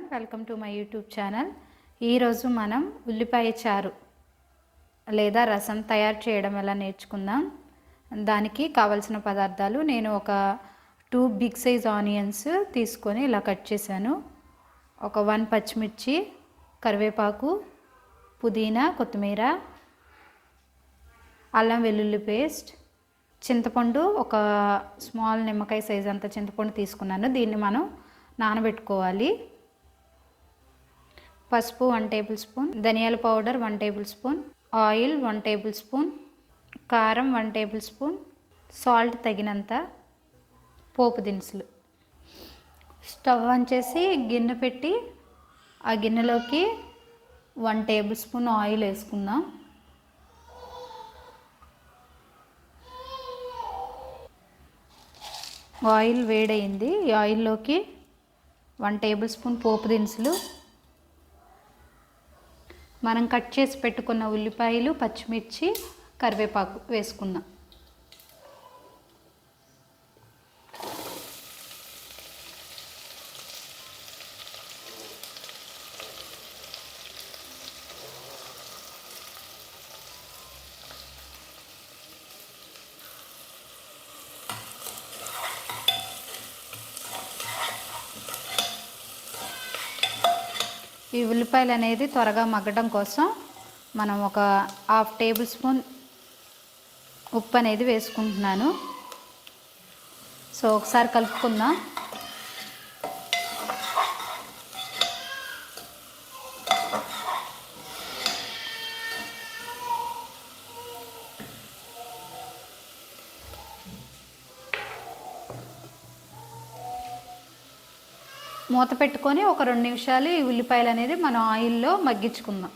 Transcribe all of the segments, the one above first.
Everyone, welcome to my YouTube channel. ఈరోజు మనం ఉల్లిపాయ చారు లేదా రసం తయారు చేయడం ఎలా నేర్చుకుందాం. దానికి కావలసిన పదార్థాలు నేను ఒక 2 బిగ్ సైజ్ ఆనియన్స్ తీసుకొని ఇలా కట్ చేశాను. ఒక 1 పచ్చిమిర్చి, కరివేపాకు, పుదీనా, కొత్తిమీర, అల్లం వెల్లుల్లి పేస్ట్, చింతపండు, ఒక స్మాల్ నిమ్మకాయ సైజ్ అంత చింతపండు తీసుకున్నాను. దీన్ని మనం నానబెట్టుకోవాలి. పసుపు 1 టేబుల్ స్పూన్, ధనియాల powder 1 table spoon, oil 1 table spoon, కారం 1 టేబుల్ స్పూన్, సాల్ట్ తగినంత, పోపు దినుసులు. స్టవ్ ఆన్ చేసి గిన్నె పెట్టి ఆ గిన్నెలోకి 1 టేబుల్ స్పూన్ ఆయిల్ వేసుకుందాం. ఆయిల్ వేడైంది. ఈ ఆయిల్లోకి 1 టేబుల్ స్పూన్ పోపు దినుసులు, మనం కట్ చేసి పెట్టుకున్న ఉల్లిపాయలు, పచ్చిమిర్చి, కరివేపాకు వేసుకుందాం. ఈ ఉల్లిపాయలు అనేది త్వరగా మగ్గడం కోసం మనం ఒక 1/2 టేబుల్ స్పూన్ ఉప్పు అనేది వేసుకుంటున్నాను. సో ఒకసారి కలుపుకుందాం. మూత పెట్టుకొని ఒక 2 నిమిషాలు ఈ ఉల్లిపాయలు అనేది మనం ఆయిల్లో మగ్గించుకుందాం.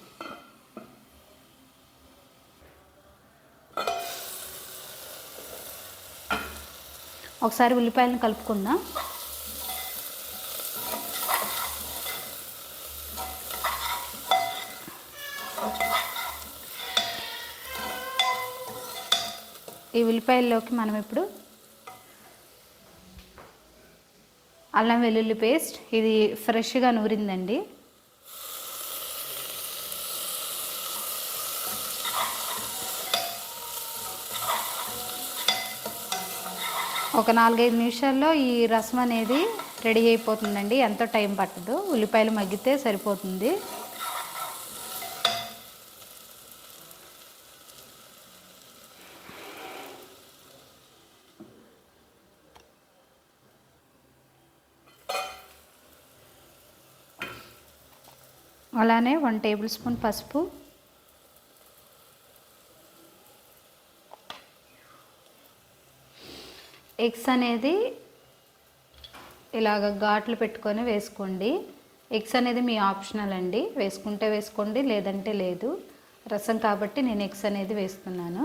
ఒకసారి ఉల్లిపాయలను కలుపుకుందాం. ఈ ఉల్లిపాయల్లోకి మనం ఇప్పుడు అల్లం వెల్లుల్లి పేస్ట్, ఇది ఫ్రెష్గా నూరిందండి. ఒక 4-5 నిమిషాల్లో ఈ రసం అనేది రెడీ అయిపోతుందండి. ఎంతో టైం పట్టదు, ఉల్లిపాయలు మగ్గితే సరిపోతుంది. అలానే 1 టేబుల్ స్పూన్ పసుపు, ఎగ్స్ అనేది ఇలాగ ఘాట్లు పెట్టుకొని వేసుకోండి. ఎగ్స్ అనేది మీ ఆప్షనల్ అండి, వేసుకుంటే వేసుకోండి, లేదంటే లేదు. రసం కాబట్టి నేను ఎగ్స్ అనేది వేస్తున్నాను.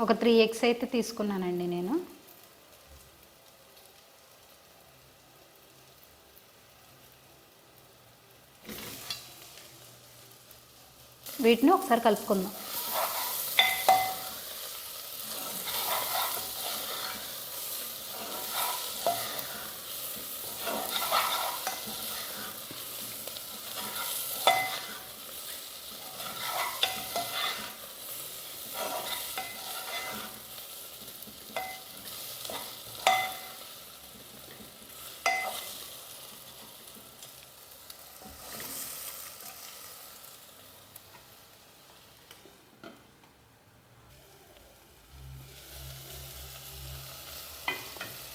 ఒక 3 ఎగ్స్ అయితే తీసుకున్నానండి నేను. వీటిని ఒకసారి కలుపుకుందాం.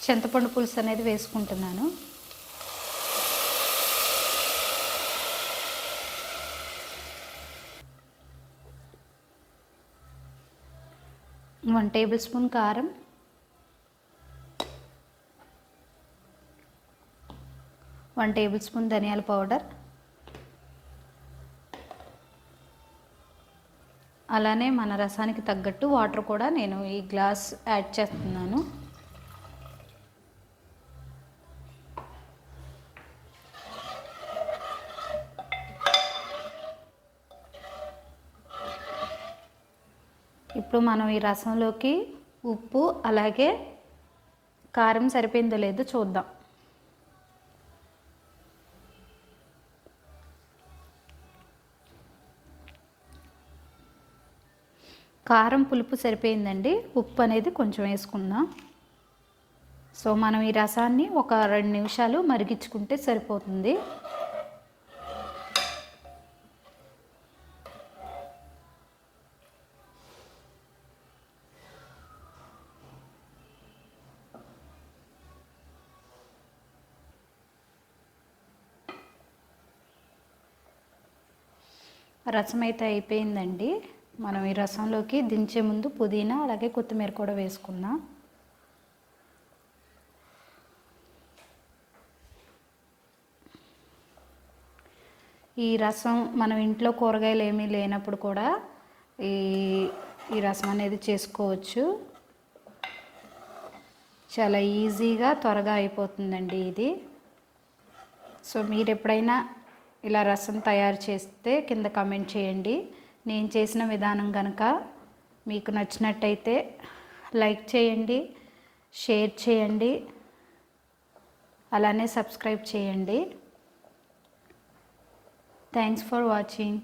చింతపండు పులుసు అనేది వేసుకుంటున్నాను. వన్ టేబుల్ స్పూన్ కారం, 1 టేబుల్ స్పూన్ ధనియాల పౌడర్, అలానే మన రసానికి తగ్గట్టు వాటర్ కూడా నేను ఈ గ్లాస్ యాడ్ చేస్తున్నాను. ఇప్పుడు మనం ఈ రసంలోకి ఉప్పు అలాగే కారం సరిపోయిందో లేదో చూద్దాం. కారం పులుపు సరిపోయిందండి. ఉప్పు అనేది కొంచెం వేసుకుందాం. సో మనం ఈ రసాన్ని ఒక 2 నిమిషాలు మరిగించుకుంటే సరిపోతుంది. రసం అయితే అయిపోయిందండి. మనం ఈ రసంలోకి దించే ముందు పుదీనా అలాగే కొత్తిమీర కూడా వేసుకుందాం. ఈ రసం మనం ఇంట్లో కూరగాయలు ఏమీ లేనప్పుడు కూడా ఈ రసం అనేది చేసుకోవచ్చు. చాలా ఈజీగా త్వరగా అయిపోతుందండి ఇది. సో మీరు ఎప్పుడైనా ఇలా రసం తయారు చేస్తే కింద కామెంట్ చేయండి. నేను చేసిన విధానం కనుక మీకు నచ్చినట్టయితే లైక్ చేయండి, షేర్ చేయండి, అలానే సబ్స్క్రైబ్ చేయండి. Thanks for watching.